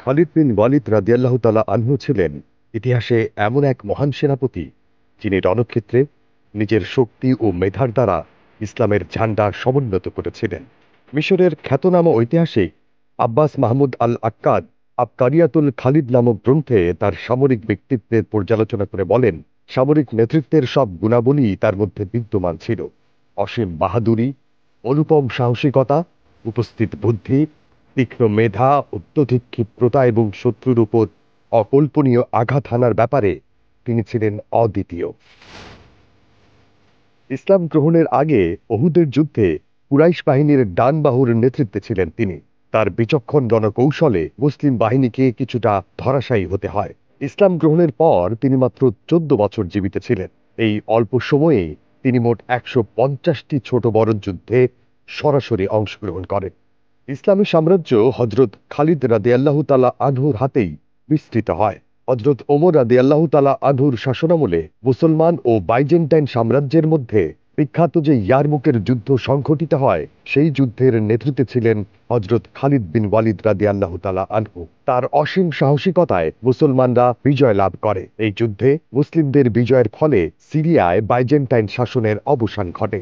খালিদ বিন ওয়ালিদ রাদিয়াল্লাহু তাআলা আনহু ছিলেন ইতিহাসে এমন এক মহান সেনাপতি যিনি রণক্ষেত্রে নিজের শক্তি ও মেধার দ্বারা ইসলামের ঝান্ডা সমুন্নত করেছিলেন। মিশরের খ্যাতনামা ঐতিহাসিক আব্বাস মাহমুদ আল আক্কাদ আবকারিয়াতুল খালিদ নামক গ্রন্থে তার সামরিক ব্যক্তিত্বের পর্যালোচনা করে বলেন, সামরিক নেতৃত্বের সব গুণাবলী তার মধ্যে বিদ্যমান ছিল। অসীম বাহাদুরি, অনুপম সাহসিকতা, উপস্থিত বুদ্ধি, তীক্ষ্ণ মেধা, অত্যধিক ক্ষিপ্রতা এবং শত্রুর উপর অকল্পনীয় আঘাত হানার ব্যাপারে তিনি ছিলেন অদ্বিতীয়। ইসলাম গ্রহণের আগে উহুদের যুদ্ধে কুরাইশ বাহিনীর ডান বাহুর নেতৃত্বে ছিলেন তিনি। তার বিচক্ষণ রণকৌশলে মুসলিম বাহিনীকে কিছুটা ধরাশায়ী হতে হয়। ইসলাম গ্রহণের পর তিনি মাত্র 14 বছর জীবিত ছিলেন। এই অল্প সময়ে তিনি মোট 150টি ছোট বড় যুদ্ধে সরাসরি অংশগ্রহণ করেন। ইসলামী সাম্রাজ্য হযরত খালিদ রাদিয়াল্লাহু তাআলা আনহুর হাতেই বিস্তৃত হয়। হযরত ওমর রাদিয়াল্লাহু তাআলা আনহুর শাসনামলে মুসলমান ও বাইজেন্টাইন সাম্রাজ্যের মধ্যে বিখ্যাত যে ইয়ারমুকের যুদ্ধ সংঘটিত হয়, সেই যুদ্ধের নেতৃত্বে ছিলেন হযরত খালিদ বিন ওয়ালিদ রাদিয়াল্লাহু তাআলা আনহু। তার অসীম সাহসিকতায় মুসলমানরা বিজয় লাভ করে। এই যুদ্ধে মুসলিমদের বিজয়ের ফলে সিরিয়ায় বাইজেন্টাইন শাসনের অবসান ঘটে।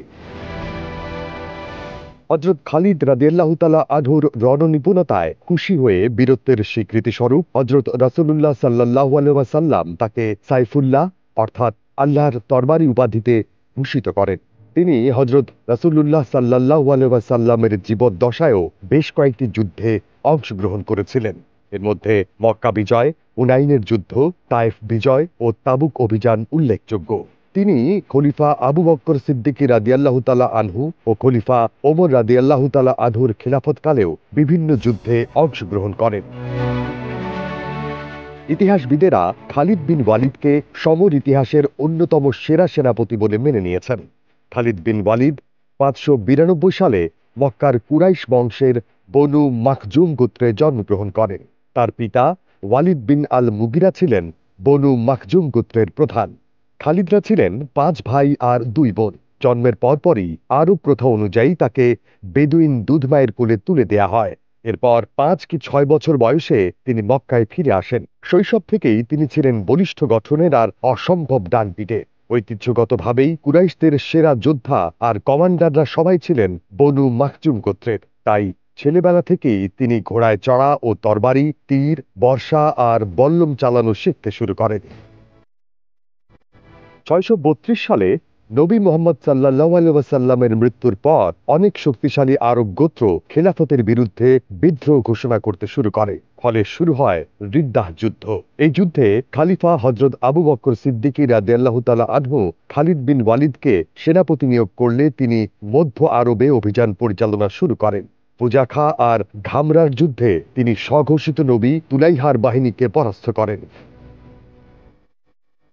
হযরত খালিদ রাদিয়াল্লাহু তাআলা আনহুর রণনিপুণতায় খুশি হয়ে বীরত্বের স্বীকৃতি স্বরূপ হযরত রাসূলুল্লাহ সাল্লাল্লাহু আলাইহি ওয়াসাল্লাম তাকে সাইফুল্লাহ অর্থাৎ আল্লাহর তরবারি উপাধিতে ভূষিত করেন। তিনি হযরত রাসূলুল্লাহ সাল্লাল্লাহু আলাইহি ওয়াসাল্লামের জীবদ্দশায়ও বেশ কয়েকটি যুদ্ধে অংশগ্রহণ করেছিলেন। এর মধ্যে মক্কা বিজয়, হুনাইনের যুদ্ধ, তায়েফ বিজয় ও তাবুক অভিযান উল্লেখযোগ্য। তিনি খলিফা আবু বকর সিদ্দিক রাদিয়াল্লাহু তাআলা আনহু ও খলিফা ওমর রাদিয়াল্লাহু তাআলা আনহুর খিলাফতকালেও বিভিন্ন যুদ্ধে অংশগ্রহণ করেন। ইতিহাসবিদেরা খালিদ বিন ওয়ালিদকে সমর ইতিহাসের অন্যতম সেরা সেনাপতি বলে মেনে নিয়েছেন। খালিদ বিন ওয়ালিদ 592 সালে মক্কার কুরাইশ বংশের বনু মাখজুম গোত্রে জন্মগ্রহণ করেন। তার পিতা ওয়ালিদ বিন আল মুগিরা ছিলেন বনু মাখজুম গোত্রের প্রধান। খালিদরা ছিলেন 5 ভাই আর 2 বোন। জন্মের পরপরই আরব প্রথা অনুযায়ী তাকে বেদুইন দুধমায়ের কোলে তুলে দেয়া হয়। এরপর 5 কি 6 বছর বয়সে তিনি মক্কায় ফিরে আসেন। শৈশব থেকেই তিনি ছিলেন বলিষ্ঠ গঠনের আর অসম্ভব ডানপিটে। ঐতিহ্যগতভাবেই কুরাইশদের সেরা যোদ্ধা আর কমান্ডাররা সবাই ছিলেন বনু মাখজুম গোত্রের। তাই ছেলেবেলা থেকেই তিনি ঘোড়ায় চড়া ও তরবারি, তীর, বর্শা আর বল্লম চালানো শিখতে শুরু করেন। 632 সালে নবী মুহাম্মদ সাল্লাল্লাহু আলাইহি ওয়াসাল্লামের মৃত্যুর পর অনেক শক্তিশালী আরব গোত্র খেলাফতের বিরুদ্ধে বিদ্রোহ ঘোষণা করতে শুরু করে। ফলে শুরু হয় রিদ্দাহ যুদ্ধ। এই যুদ্ধে খলিফা হযরত আবু বকর সিদ্দিক রাদিয়াল্লাহু তাআলা আনহু খালিদ বিন ওয়ালিদকে সেনাপতি নিয়োগ করলে তিনি মধ্য আরবে অভিযান পরিচালনা শুরু করেন। ফুজাখা আর ঘামরার যুদ্ধে তিনি স্বঘোষিত নবী তুলাইহার বাহিনীকে পরাস্ত করেন।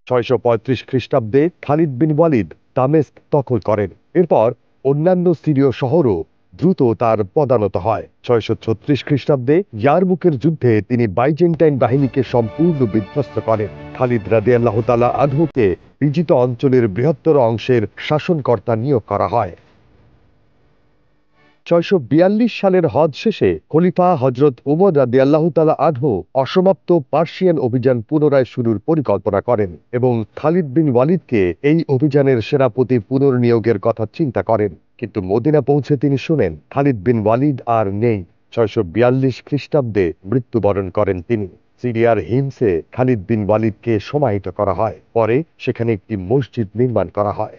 635 খ্রিস্টাব্দে খালিদ বিন ওয়ালিদ দামেস্ক দখল করেন। এরপর অন্যান্য সিরীয় শহরও দ্রুত তার পদানত হয়। 636 খ্রিস্টাব্দে ইয়ারমুকের যুদ্ধে তিনি বাইজেন্টাইন বাহিনীকে সম্পূর্ণ বিধ্বস্ত করেন। খালিদ রাদিয়াল্লাহু তাআলা আনহুকে বিজিত অঞ্চলের বৃহত্তর অংশের শাসনকর্তা নিয়োগ করা হয়। 642 সালের হজ শেষে খলিফা হযরত ওমর রাদিয়াল্লাহু তাআলা আনহু অসমাপ্ত পার্সিয়ান অভিযান পুনরায় শুরুর পরিকল্পনা করেন এবং খালিদ বিন ওয়ালিদকে এই অভিযানের সেনাপতি পুনর্নিয়োগের কথা চিন্তা করেন। কিন্তু মদিনা পৌঁছে তিনি শুনেন খালিদ বিন ওয়ালিদ আর নেই। 642 খ্রিস্টাব্দে মৃত্যুবরণ করেন তিনি। সিরিয়ার হিমসে খালিদ বিন ওয়ালিদকে সমাহিত করা হয়। পরে সেখানে একটি মসজিদ নির্মাণ করা হয়।